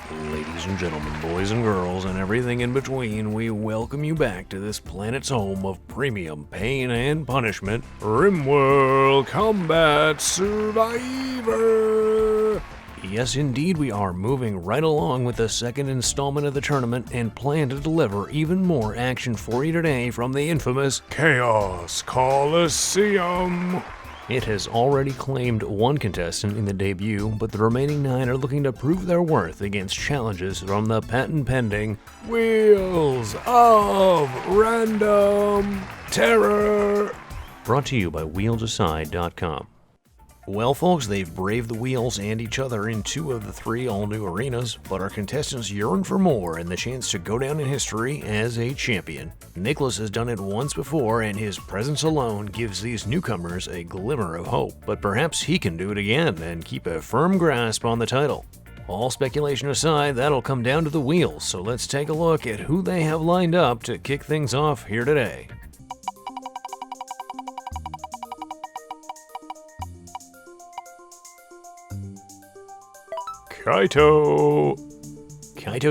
Ladies and gentlemen, boys and girls, and everything in between, we welcome you back to this planet's home of premium pain and punishment, RimWorld Combat Survivor! Yes, indeed, we are moving right along with the second installment of the tournament and plan to deliver even more action for you today from the infamous Chaos Coliseum. It has already claimed one contestant in the debut, but the remaining 9 are looking to prove their worth against challenges from the patent-pending Wheels of Random Terror. Brought to you by WheelsAside.com. Well, folks, they've braved the wheels and each other in 2 of the 3 all-new arenas, but our contestants yearn for more and the chance to go down in history as a champion. Nicholas has done it once before, and his presence alone gives these newcomers a glimmer of hope, but perhaps he can do it again and keep a firm grasp on the title. All speculation aside, that'll come down to the wheels, so let's take a look at who they have lined up to kick things off here today. Kaito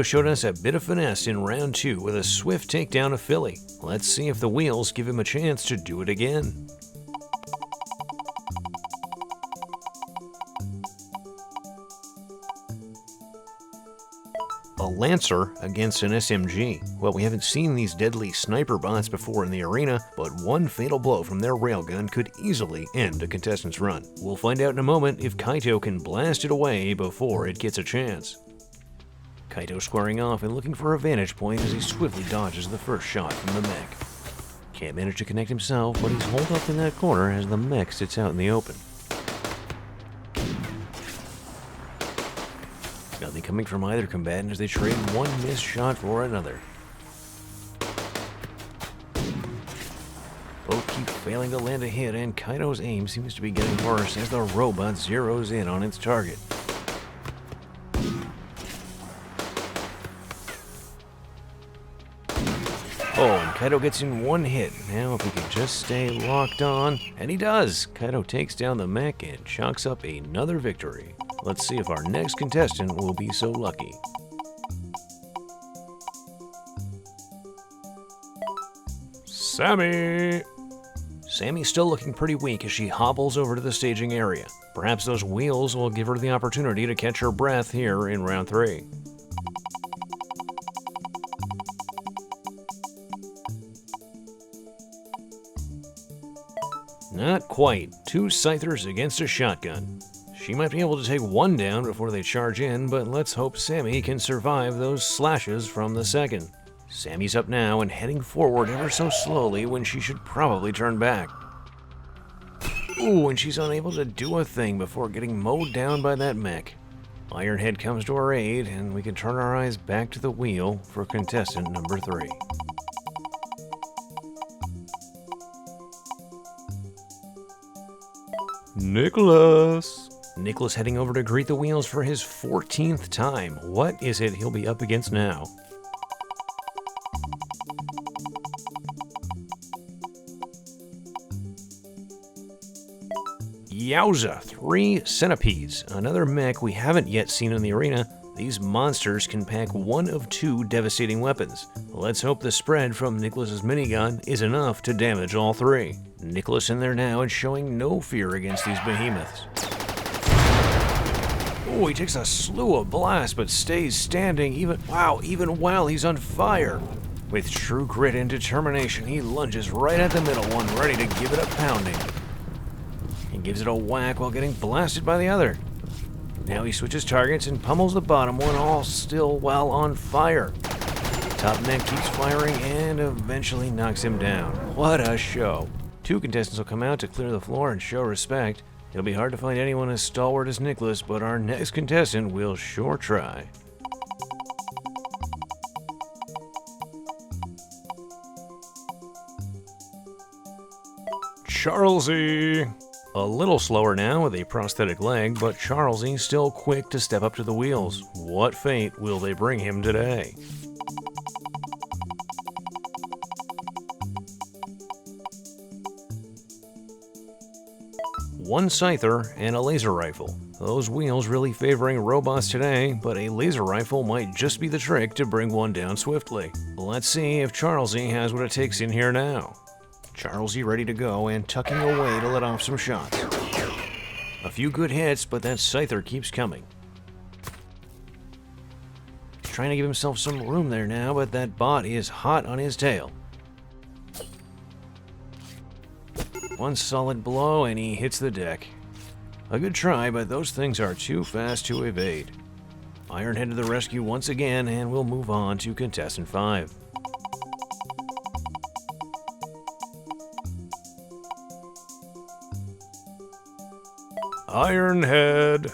showed us a bit of finesse in round 2 with a swift takedown of Philly. Let's see if the wheels give him a chance to do it again. A Lancer against an SMG. Well, we haven't seen these deadly sniper bots before in the arena, but one fatal blow from their railgun could easily end a contestant's run. We'll find out in a moment if Kaito can blast it away before it gets a chance. Kaito squaring off and looking for a vantage point as he swiftly dodges the first shot from the mech. Can't manage to connect himself, but he's holed up in that corner as the mech sits out in the open. Nothing coming from either combatant as they trade one missed shot for another. Both keep failing to land a hit, and Kaito's aim seems to be getting worse as the robot zeroes in on its target. Oh, and Kaito gets in one hit. Now if he can just stay locked on, and he does! Kaito takes down the mech and chalks up another victory. Let's see if our next contestant will be so lucky. Sammy! Sammy's still looking pretty weak as she hobbles over to the staging area. Perhaps those wheels will give her the opportunity to catch her breath here in round 3. Not quite. 2 scythers against a shotgun. She might be able to take one down before they charge in, but let's hope Sammy can survive those slashes from the second. Sammy's up now and heading forward ever so slowly when she should probably turn back. Ooh, and she's unable to do a thing before getting mowed down by that mech. Ironhead comes to our aid, and we can turn our eyes back to the wheel for contestant number 3. Nicholas heading over to greet the wheels for his 14th time. What is it he'll be up against now? Yowza! 3 centipedes. Another mech we haven't yet seen in the arena. These monsters can pack one of 2 devastating weapons. Let's hope the spread from Nicholas's minigun is enough to damage all 3. Nicholas in there now and showing no fear against these behemoths. Oh, he takes a slew of blasts but stays standing even while he's on fire. With true grit and determination, he lunges right at the middle one, ready to give it a pounding. He gives it a whack while getting blasted by the other. Now he switches targets and pummels the bottom one, all still while on fire. Top mech keeps firing and eventually knocks him down. What a show. 2 contestants will come out to clear the floor and show respect. It'll be hard to find anyone as stalwart as Nicholas, but our next contestant will sure try. Charlesy! A little slower now with a prosthetic leg, but Charlesy still quick to step up to the wheels. What fate will they bring him today? One scyther and a laser rifle. Those wheels really favoring robots today, but a laser rifle might just be the trick to bring one down swiftly. Let's see if Charlesy has what it takes in here now. Charlesy ready to go and tucking away to let off some shots. A few good hits, but that Scyther keeps coming. He's trying to give himself some room there now, but that bot is hot on his tail. One solid blow and he hits the deck. A good try, but those things are too fast to evade. Ironhead to the rescue once again, and we'll move on to contestant 5. Ironhead!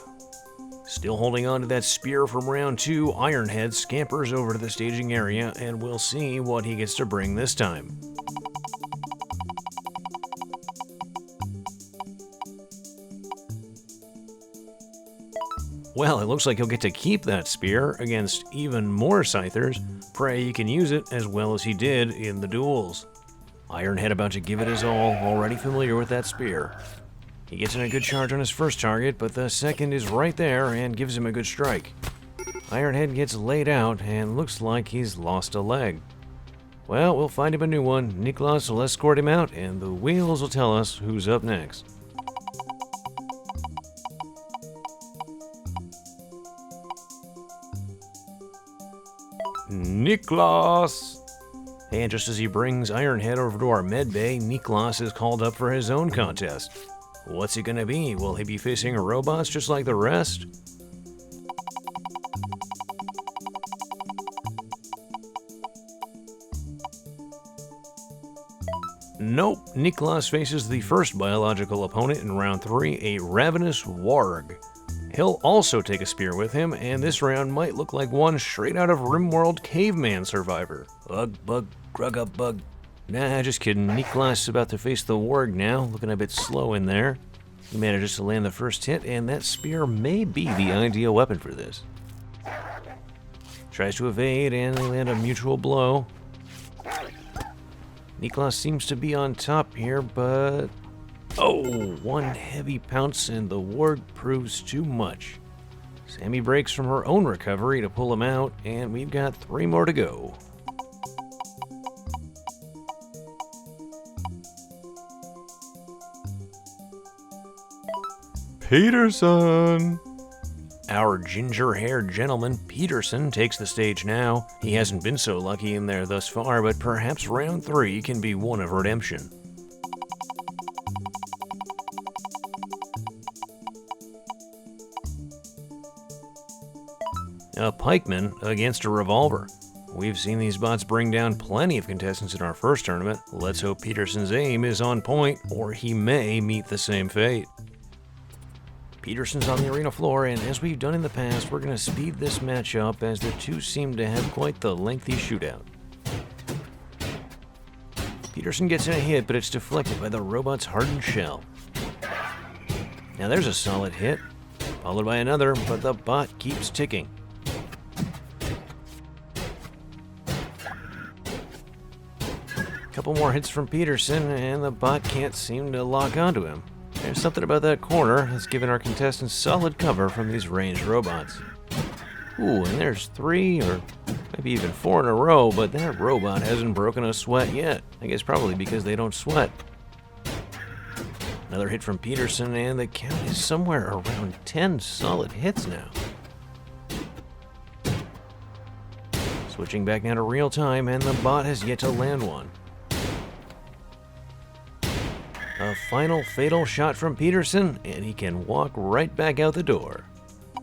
Still holding on to that spear from round 2, Ironhead scampers over to the staging area, and we'll see what he gets to bring this time. Well, it looks like he'll get to keep that spear against even more Scythers. Pray he can use it as well as he did in the duels. Ironhead about to give it his all, already familiar with that spear. He gets in a good charge on his first target, but the second is right there and gives him a good strike. Ironhead gets laid out and looks like he's lost a leg. Well, we'll find him a new one. Niklas will escort him out, and the wheels will tell us who's up next. Niklas! And just as he brings Ironhead over to our med bay, Niklas is called up for his own contest. What's it gonna be? Will he be facing robots just like the rest? Nope, Niklas faces the first biological opponent in round 3, a ravenous warg. He'll also take a spear with him, and this round might look like one straight out of RimWorld Caveman Survivor. Ugh, bug, grug up bug. Nah, just kidding. Niklas is about to face the warg now, looking a bit slow in there. He manages to land the first hit, and that spear may be the ideal weapon for this. Tries to evade, and they land a mutual blow. Niklas seems to be on top here, but... oh, one heavy pounce and the warg proves too much. Sammy breaks from her own recovery to pull him out, and we've got 3 more to go. Peterson! Our ginger-haired gentleman, Peterson, takes the stage now. He hasn't been so lucky in there thus far, but perhaps round 3 can be one of redemption. A pikeman against a revolver. We've seen these bots bring down plenty of contestants in our first tournament. Let's hope Peterson's aim is on point, or he may meet the same fate. Peterson's on the arena floor, and as we've done in the past, we're going to speed this match up as the two seem to have quite the lengthy shootout. Peterson gets in a hit, but it's deflected by the robot's hardened shell. Now there's a solid hit, followed by another, but the bot keeps ticking. Couple more hits from Peterson, and the bot can't seem to lock onto him. There's something about that corner that's given our contestants solid cover from these ranged robots. Ooh, and there's 3 or maybe even 4 in a row, but that robot hasn't broken a sweat yet. I guess probably because they don't sweat. Another hit from Peterson, and the count is somewhere around 10 solid hits now. Switching back now to real time, and the bot has yet to land one. A final fatal shot from Peterson, and he can walk right back out the door.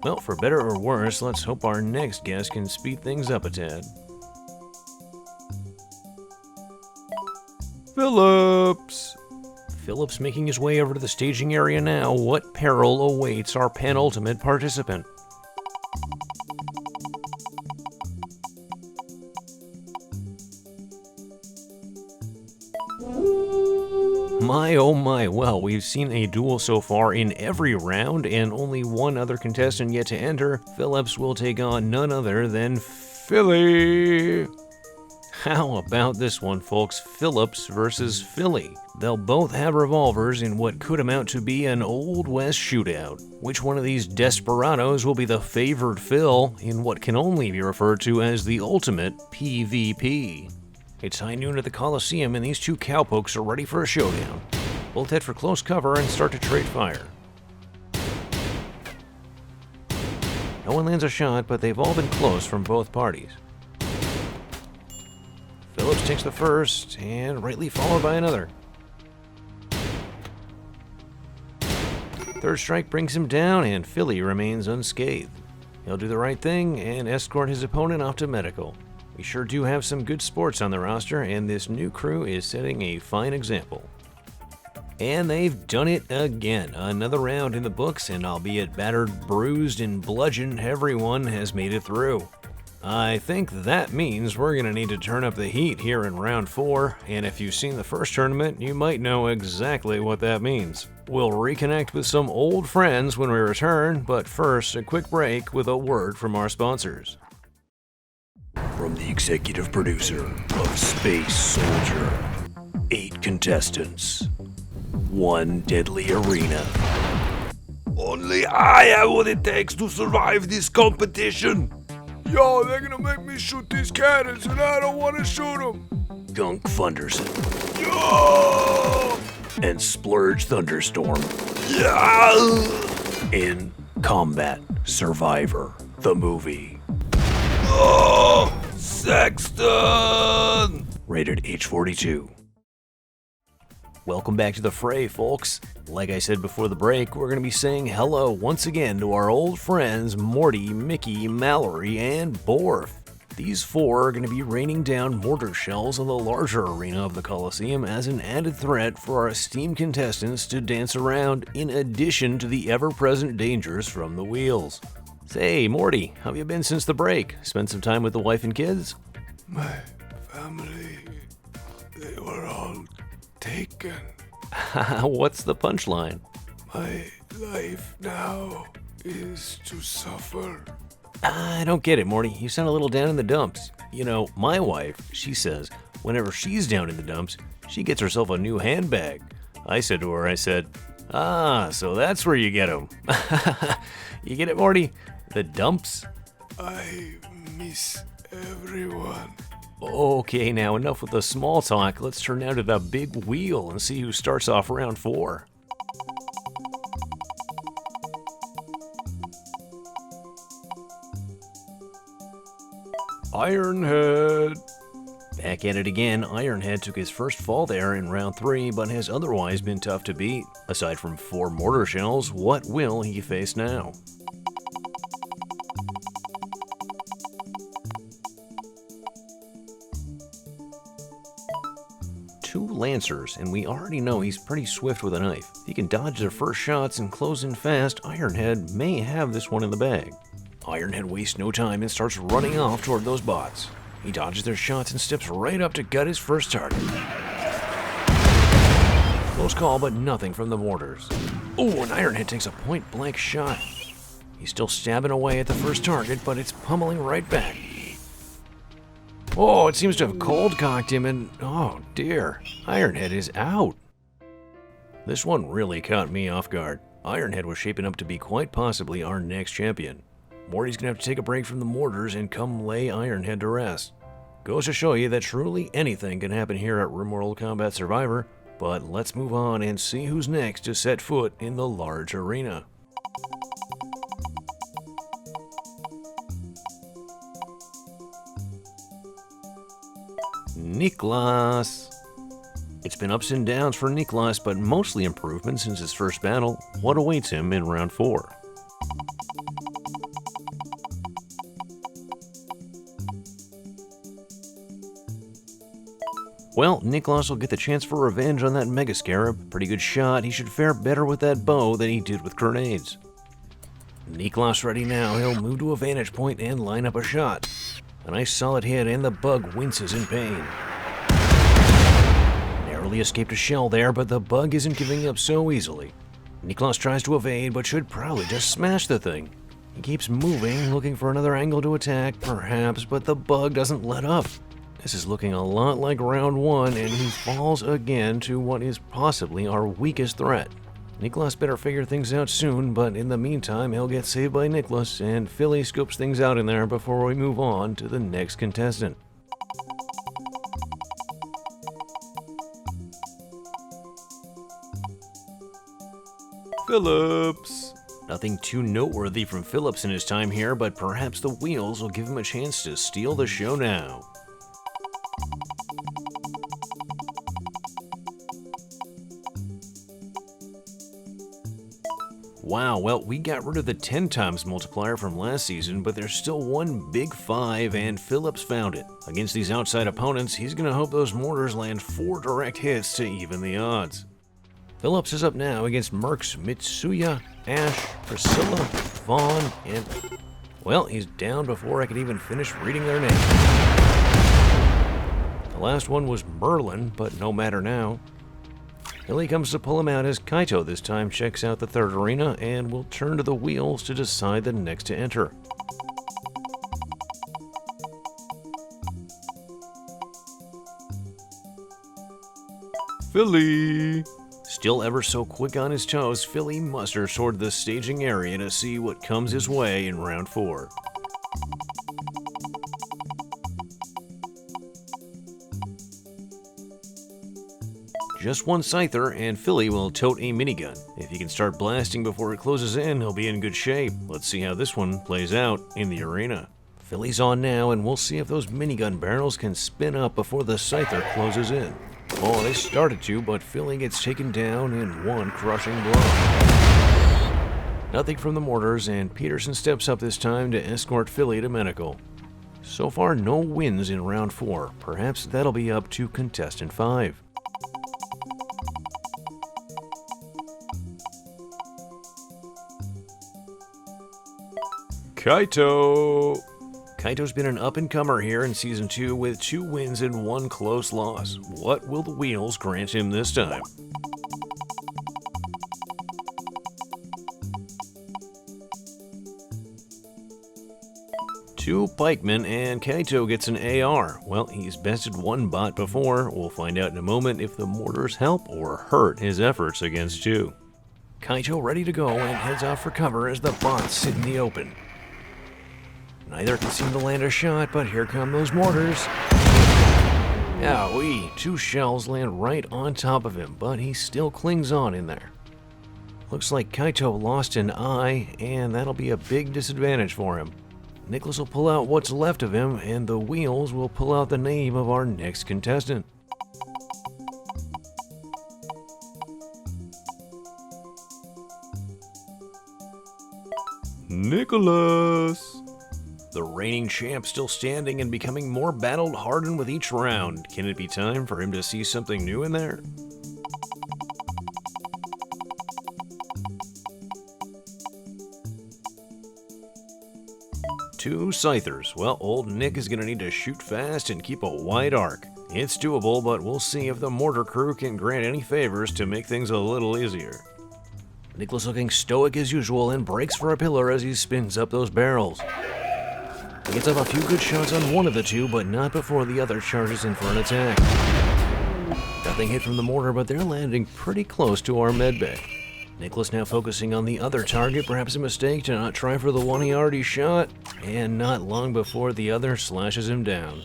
Well, for better or worse, let's hope our next guest can speed things up a tad. Phillips! Phillips making his way over to the staging area now. What peril awaits our penultimate participant? My oh my, well, we've seen a duel so far in every round, and only one other contestant yet to enter. Phillips will take on none other than Philly! How about this one, folks? Phillips versus Philly. They'll both have revolvers in what could amount to be an Old West shootout. Which one of these desperados will be the favored Phil in what can only be referred to as the ultimate PvP? It's high noon at the Coliseum and these two cowpokes are ready for a showdown. Both head for close cover and start to trade fire. No one lands a shot, but they've all been close from both parties. Phillips takes the first, and rightly followed by another. Third strike brings him down, and Philly remains unscathed. He'll do the right thing and escort his opponent off to medical. We sure do have some good sports on the roster, and this new crew is setting a fine example. And they've done it again. Another round in the books, and albeit battered, bruised, and bludgeoned, everyone has made it through. I think that means we're going to need to turn up the heat here in round 4, and if you've seen the first tournament, you might know exactly what that means. We'll reconnect with some old friends when we return, but first, a quick break with a word from our sponsors. From the executive producer of Space Soldier, 8 contestants, 1 deadly arena. Only I have what it takes to survive this competition. Yo, they're gonna make me shoot these cannons and I don't wanna shoot them. Gunk Funderson. Yo! And Splurge Thunderstorm. Yeah! In Combat Survivor, the movie. Oh! Sexton! Rated H42. Welcome back to the fray, folks. Like I said before the break, we're going to be saying hello once again to our old friends Morty, Mickey, Mallory, and Borf. These 4 are going to be raining down mortar shells on the larger arena of the Coliseum as an added threat for our esteemed contestants to dance around, in addition to the ever-present dangers from the wheels. Say, Morty, how have you been since the break? Spent some time with the wife and kids? My family, they were all taken. What's the punchline? My life now is to suffer. I don't get it, Morty. You sound a little down in the dumps. You know, my wife, she says, whenever she's down in the dumps, she gets herself a new handbag. I said to her, so that's where you get them. You get it, Morty? The dumps? I miss everyone. Okay, now enough with the small talk. Let's turn now to the big wheel and see who starts off round 4. Ironhead. Back at it again, Ironhead took his first fall there in round 3, but has otherwise been tough to beat. Aside from 4 mortar shells, what will he face now? Two Lancers, and we already know he's pretty swift with a knife. If he can dodge their first shots and close in fast, Ironhead may have this one in the bag. Ironhead wastes no time and starts running off toward those bots. He dodges their shots and steps right up to gut his first target. Close call, but nothing from the mortars. Oh, and Ironhead takes a point-blank shot. He's still stabbing away at the first target, but it's pummeling right back. Oh, it seems to have cold-cocked him, and oh dear, Ironhead is out. This one really caught me off guard. Ironhead was shaping up to be quite possibly our next champion. Morty's gonna have to take a break from the mortars and come lay Ironhead to rest. Goes to show you that truly anything can happen here at RimWorld Combat Survivor, but let's move on and see who's next to set foot in the large arena. Niklas. It's been ups and downs for Niklas, but mostly improvement since his first battle. What awaits him in round 4? Well, Niklas will get the chance for revenge on that Mega Scarab. Pretty good shot. He should fare better with that bow than he did with grenades. Niklas ready now. He'll move to a vantage point and line up a shot. A nice solid hit, and the bug winces in pain. Narrowly escaped a shell there, but the bug isn't giving up so easily. Niklas tries to evade, but should probably just smash the thing. He keeps moving, looking for another angle to attack, perhaps, but the bug doesn't let up. This is looking a lot like round 1, and he falls again to what is possibly our weakest threat. Nicholas better figure things out soon, but in the meantime, he'll get saved by Nicholas, and Philly scoops things out in there before we move on to the next contestant. Phillips. Nothing too noteworthy from Phillips in his time here, but perhaps the wheels will give him a chance to steal the show now. Wow, well, we got rid of the 10 times multiplier from last season, but there's still one big 5, and Phillips found it. Against these outside opponents, he's going to hope those mortars land 4 direct hits to even the odds. Phillips is up now against Mercs, Mitsuya, Ash, Priscilla, Vaughn, and... well, he's down before I could even finish reading their names. The last one was Merlin, but no matter now. Billy comes to pull him out as Kaito this time checks out the third arena and will turn to the wheels to decide the next to enter. Philly. Still ever so quick on his toes, Philly musters toward the staging area to see what comes his way in round 4. Just one Scyther, and Philly will tote a minigun. If he can start blasting before it closes in, he'll be in good shape. Let's see how this one plays out in the arena. Philly's on now, and we'll see if those minigun barrels can spin up before the Scyther closes in. Oh, they started to, but Philly gets taken down in one crushing blow. Nothing from the mortars, and Peterson steps up this time to escort Philly to medical. So far, no wins in round 4. Perhaps that'll be up to contestant 5. Kaito. Kaito's been an up-and-comer here in Season 2 with 2 wins and 1 close loss. What will the wheels grant him this time? Two pikemen, and Kaito gets an AR. Well, he's bested one bot before. We'll find out in a moment if the mortars help or hurt his efforts against 2. Kaito ready to go and heads out for cover as the bots sit in the open. Neither can seem to land a shot, but here come those mortars. Owie, 2 shells land right on top of him, but he still clings on in there. Looks like Kaito lost an eye, and that'll be a big disadvantage for him. Nicholas will pull out what's left of him, and the wheels will pull out the name of our next contestant. Nicholas. The reigning champ still standing and becoming more battle-hardened with each round. Can it be time for him to see something new in there? Two Scythers. Well, old Nick is going to need to shoot fast and keep a wide arc. It's doable, but we'll see if the Mortar crew can grant any favors to make things a little easier. Nicholas looking stoic as usual and breaks for a pillar as he spins up those barrels. He gets up a few good shots on one of the 2, but not before the other charges in for an attack. Nothing hit from the mortar, but they're landing pretty close to our medbay. Nicholas now focusing on the other target, perhaps a mistake to not try for the one he already shot, and not long before the other slashes him down.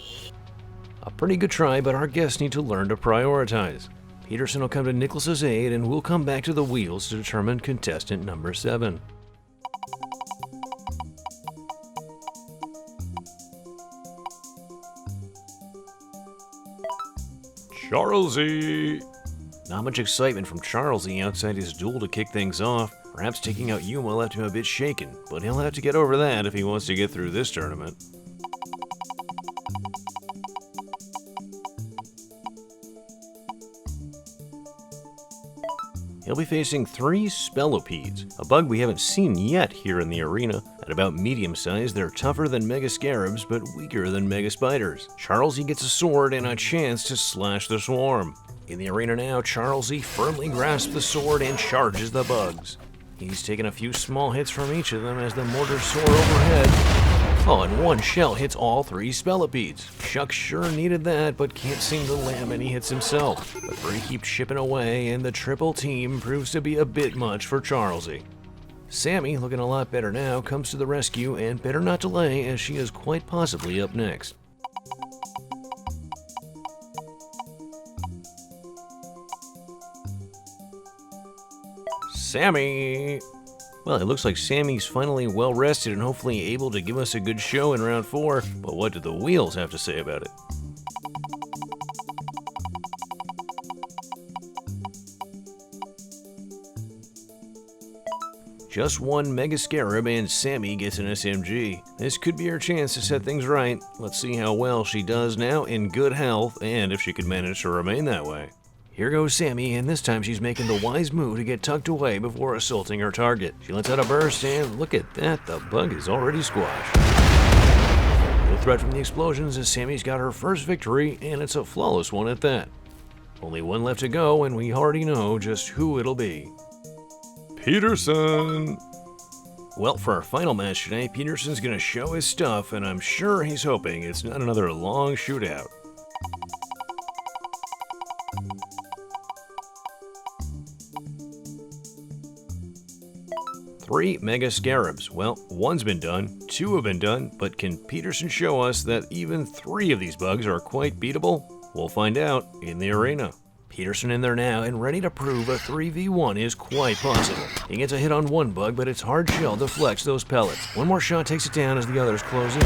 A pretty good try, but our guests need to learn to prioritize. Peterson will come to Nicholas's aid, and we'll come back to the wheels to determine contestant number 7. Charlesy. Not much excitement from Charlesy outside his duel to kick things off. Perhaps taking out Yuma left him a bit shaken, but he'll have to get over that if he wants to get through this tournament. He'll be facing 3 Spellopedes, a bug we haven't seen yet here in the arena. At about medium size, they're tougher than Mega Scarabs, but weaker than Mega Spiders. Charlesy gets a sword and a chance to slash the swarm. In the arena now, Charlesy firmly grasps the sword and charges the bugs. He's taken a few small hits from each of them as the mortars soar overhead. Oh, and one shell hits all 3 spellipedes. Chuck sure needed that, but can't seem to land any hits himself. The 3 keep chipping away, and the triple team proves to be a bit much for Charlesy. Sammy, looking a lot better now, comes to the rescue, and better not delay, as she is quite possibly up next. Sammy! Well, it looks like Sammy's finally well rested and hopefully able to give us a good show in round 4, but what do the wheels have to say about it? Just one Mega Scarab and Sammy gets an SMG. This could be her chance to set things right. Let's see how well she does now in good health and if she can manage to remain that way. Here goes Sammy, and this time she's making the wise move to get tucked away before assaulting her target. She lets out a burst, and look at that, the bug is already squashed. No threat from the explosions as Sammy's got her first victory, and it's a flawless one at that. Only one left to go, and we already know just who it'll be. Peterson! Well, for our final match today, Peterson's gonna show his stuff, and I'm sure he's hoping it's not another long shootout. Three Mega Scarabs. Well, one's been done, 2 have been done, but can Peterson show us that even 3 of these bugs are quite beatable? We'll find out in the arena. Peterson in there now and ready to prove a 3v1 is quite possible. He gets a hit on one bug, but it's hard shell deflects those pellets. One more shot takes it down as the others close in.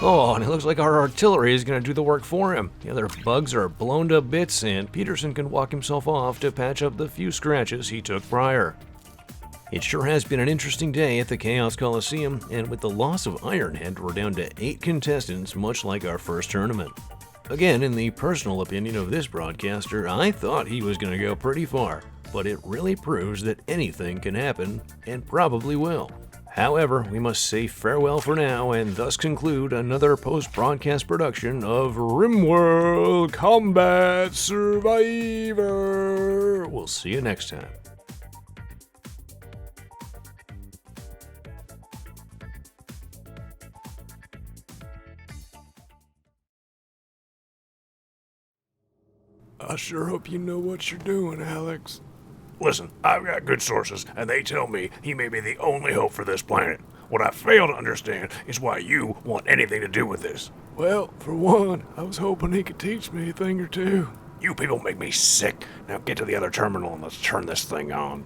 Oh, and it looks like our artillery is going to do the work for him. The other bugs are blown to bits, and Peterson can walk himself off to patch up the few scratches he took prior. It sure has been an interesting day at the Chaos Coliseum, and with the loss of Ironhead, we're down to 8 contestants, much like our first tournament. Again, in the personal opinion of this broadcaster, I thought he was going to go pretty far, but it really proves that anything can happen, and probably will. However, we must say farewell for now, and thus conclude another post-broadcast production of RimWorld Combat Survivor. We'll see you next time. I sure hope you know what you're doing, Alex. Listen, I've got good sources, and they tell me he may be the only hope for this planet. What I fail to understand is why you want anything to do with this. Well, for one, I was hoping he could teach me a thing or two. You people make me sick. Now get to the other terminal and let's turn this thing on.